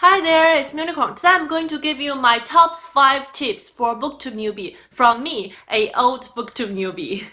Hi there, it's Meonicorn. Today I'm going to give you my top 5 tips for BookTube newbie from me, a old BookTube newbie.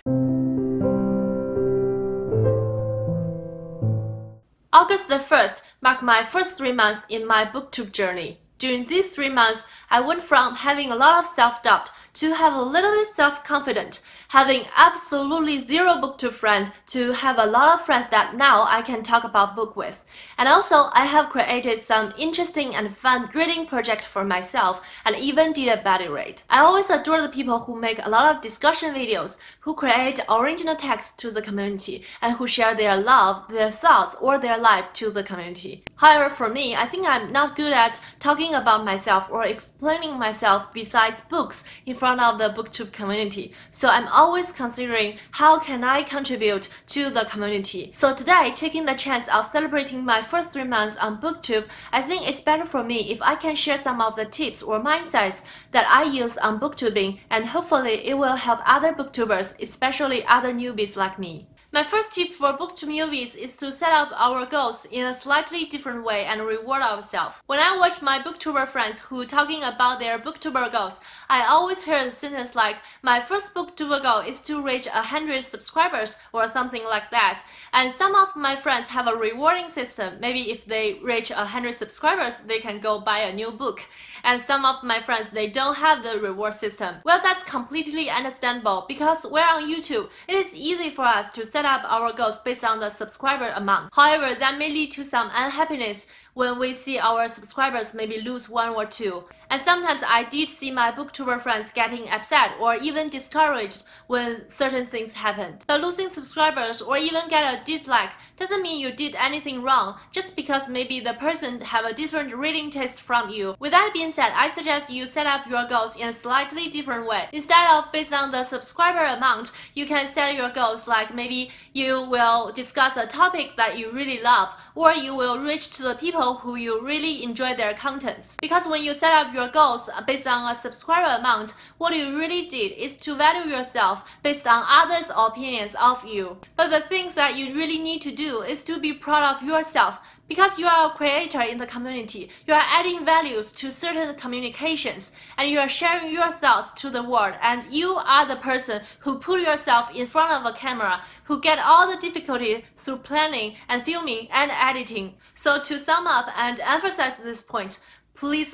August the 1st marked my first 3 months in my BookTube journey. During these 3 months, I went from having a lot of self-doubt to have a little bit self-confident, having absolutely zero BookTube friends to have a lot of friends that now I can talk about book with. And also, I have created some interesting and fun reading projects for myself and even did a buddy read. I always adore the people who make a lot of discussion videos, who create original text to the community, and who share their love, their thoughts, or their life to the community. However, for me, I think I'm not good at talking about myself or explaining myself besides books in front of the BookTube community. So I'm always considering how can I contribute to the community. So today, taking the chance of celebrating my first 3 months on BookTube, I think it's better for me if I can share some of the tips or mindsets that I use on BookTubing, and hopefully it will help other BookTubers, especially other newbies like me. My first tip for BookTube newbies is to set up our goals in a slightly different way and reward ourselves. When I watch my BookTuber friends who talking about their BookTuber goals, I always hear a sentence like, my first BookTuber goal is to reach 100 subscribers or something like that. And some of my friends have a rewarding system. Maybe if they reach 100 subscribers, they can go buy a new book. And some of my friends, they don't have the reward system. Well, that's completely understandable because we're on YouTube. It is easy for us to set up our goals based on the subscriber amount. However, that may lead to some unhappiness when we see our subscribers maybe lose 1 or 2. And sometimes I did see my BookTuber friends getting upset or even discouraged when certain things happened. But losing subscribers or even get a dislike doesn't mean you did anything wrong, just because maybe the person have a different reading taste from you. With that being said, I suggest you set up your goals in a slightly different way. Instead of based on the subscriber amount, you can set your goals like maybe you will discuss a topic that you really love, or you will reach to the people who you really enjoy their contents. Because when you set up your goals based on a subscriber amount, what you really did is to value yourself based on others' opinions of you. But the thing that you really need to do is to be proud of yourself. Because you are a creator in the community, you are adding values to certain communications, and you are sharing your thoughts to the world, and you are the person who put yourself in front of a camera, who get all the difficulty through planning and filming and editing. So to sum up and emphasize this point, please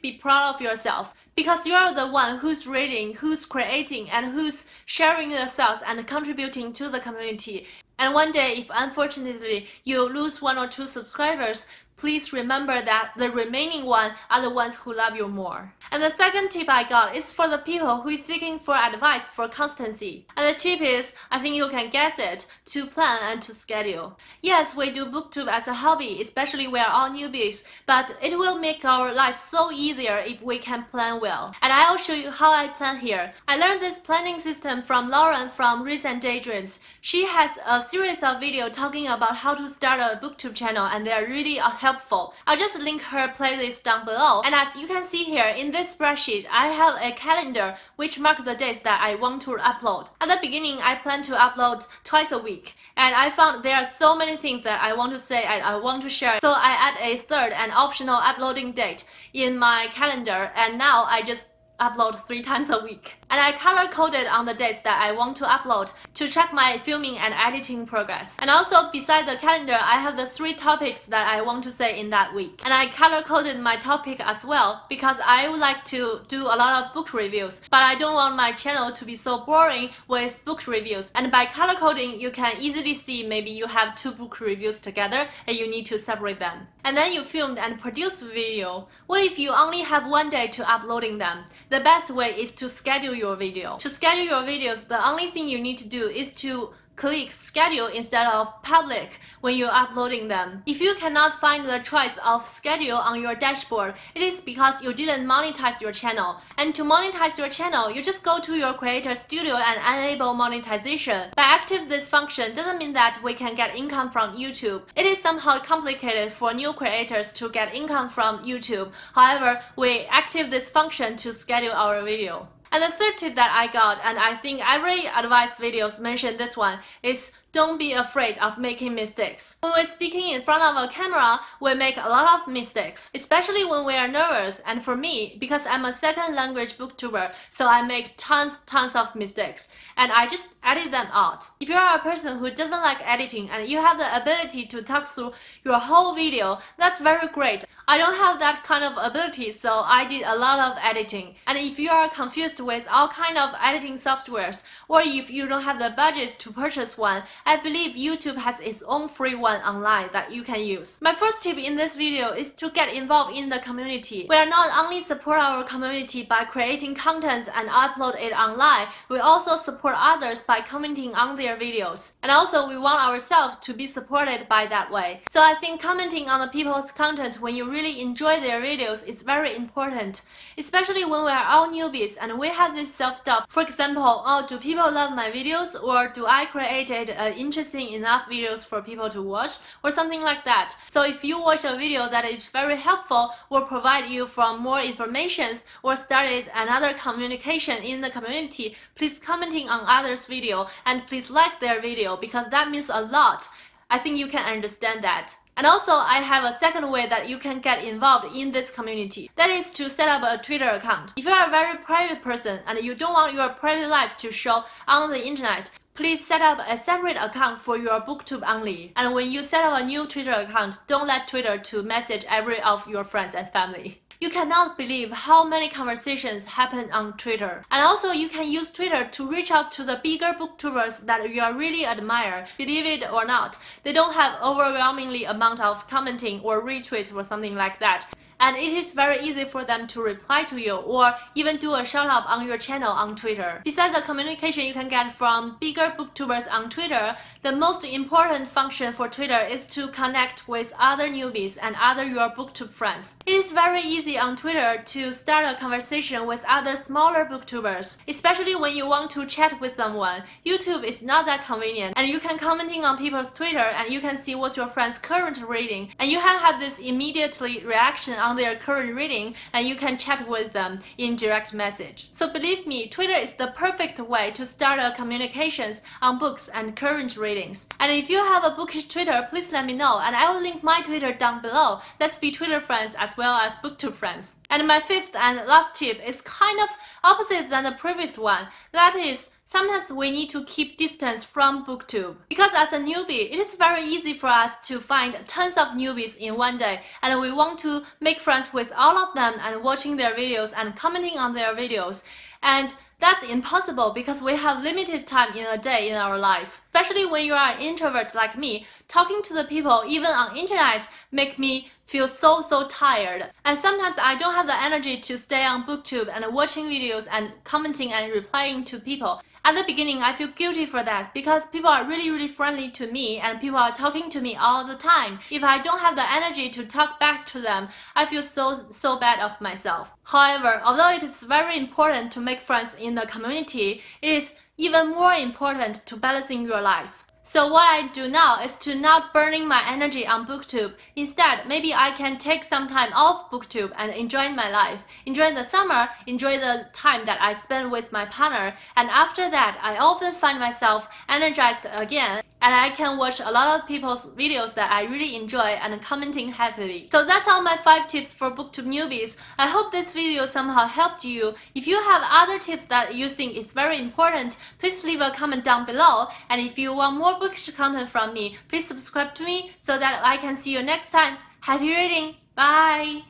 be proud of yourself, because you are the one who's reading, who's creating, and who's sharing your thoughts and contributing to the community. And one day, if unfortunately you lose 1 or 2 subscribers, please remember that the remaining one are the ones who love you more. And the second tip I got is for the people who is seeking for advice for constancy. And the tip is, I think you can guess it, to plan and to schedule. Yes, we do BookTube as a hobby, especially we are all newbies, but it will make our life so easier if we can plan well. And I'll show you how I plan here. I learned this planning system from Lauren from Reads and Daydreams. She has a series of videos talking about how to start a BookTube channel, and they are really helpful. I'll just link her playlist down below. And as you can see here, in this spreadsheet, I have a calendar which marks the days that I want to upload. At the beginning, I plan to upload twice a week, and I found there are so many things that I want to say and I want to share. So I add a third and optional uploading date in my calendar, and now I just upload 3 times a week. And I color-coded on the days that I want to upload to track my filming and editing progress. And also, beside the calendar, I have the 3 topics that I want to say in that week. And I color-coded my topic as well, because I would like to do a lot of book reviews, but I don't want my channel to be so boring with book reviews. And by color-coding, you can easily see maybe you have 2 book reviews together and you need to separate them. And then you filmed and produced video. What if you only have 1 day to uploading them? The best way is to schedule your video. To schedule your videos, the only thing you need to do is to click schedule instead of public when you're uploading them. If you cannot find the choice of schedule on your dashboard, it is because you didn't monetize your channel. And to monetize your channel, you just go to your creator studio and enable monetization. By active this function doesn't mean that we can get income from YouTube. It is somehow complicated for new creators to get income from YouTube. However, we active this function to schedule our video. And the third tip that I got, and I think every advice videos mention this one, is Don't be afraid of making mistakes. When we're speaking in front of a camera, we make a lot of mistakes, especially when we are nervous. And for me, because I'm a second language booktuber, so I make tons of mistakes. And I just edit them out. If you are a person who doesn't like editing and you have the ability to talk through your whole video, that's very great. I don't have that kind of ability, so I did a lot of editing. And if you are confused with all kind of editing softwares, or if you don't have the budget to purchase one, I believe YouTube has its own free one online that you can use. My first tip in this video is to get involved in the community. We are not only support our community by creating content and upload it online, we also support others by commenting on their videos. And also we want ourselves to be supported by that way. So I think commenting on the people's content when you really enjoy their videos is very important, especially when we are all newbies and we have this self-doubt. For example, oh, do people love my videos, or do I created interesting enough videos for people to watch, or something like that. So if you watch a video that is very helpful or provide you from more information or started another communication in the community, please commenting on others' video and please like their video, because that means a lot. I think you can understand that. And also, I have a second way that you can get involved in this community. That is to set up a Twitter account. If you are a very private person and you don't want your private life to show on the internet, please set up a separate account for your BookTube only. And when you set up a new Twitter account, don't let Twitter to message every of your friends and family. You cannot believe how many conversations happen on Twitter. And also you can use Twitter to reach out to the bigger booktubers that you really admire. Believe it or not, they don't have overwhelmingly amount of commenting or retweets or something like that. And it is very easy for them to reply to you or even do a shout out on your channel on Twitter. Besides the communication you can get from bigger booktubers on Twitter, the most important function for Twitter is to connect with other newbies and other your booktube friends. It is very easy on Twitter to start a conversation with other smaller booktubers, especially when you want to chat with someone. YouTube is not that convenient, and you can commenting on people's Twitter and you can see what's your friends currently reading, and you can have this immediately reaction on their current reading, and you can chat with them in direct message. So believe me, Twitter is the perfect way to start a communications on books and current readings. And if you have a Bookish Twitter, please let me know, and I will link my Twitter down below. Let's be Twitter friends as well as BookTube friends. And my fifth and last tip is kind of opposite than the previous one. That is, sometimes we need to keep distance from BookTube. Because as a newbie, it is very easy for us to find tons of newbies in one day, and we want to make friends with all of them and watching their videos and commenting on their videos. And that's impossible because we have limited time in a day in our life. Especially when you are an introvert like me, talking to the people even on internet make me feel so tired. And sometimes I don't have the energy to stay on BookTube and watching videos and commenting and replying to people. At the beginning, I feel guilty for that because people are really friendly to me and people are talking to me all the time. If I don't have the energy to talk back to them, I feel so bad of myself. However, although it is very important to make friends in the community, it is even more important to balancing your life. So what I do now is to not burning my energy on BookTube. Instead, maybe I can take some time off BookTube and enjoy my life. Enjoy the summer, enjoy the time that I spend with my partner, and after that, I often find myself energized again, and I can watch a lot of people's videos that I really enjoy and commenting happily. So that's all my 5 tips for BookTube newbies. I hope this video somehow helped you. If you have other tips that you think is very important, please leave a comment down below. And if you want more Bookish content from me, please subscribe to me so that I can see you next time. Happy reading! Bye!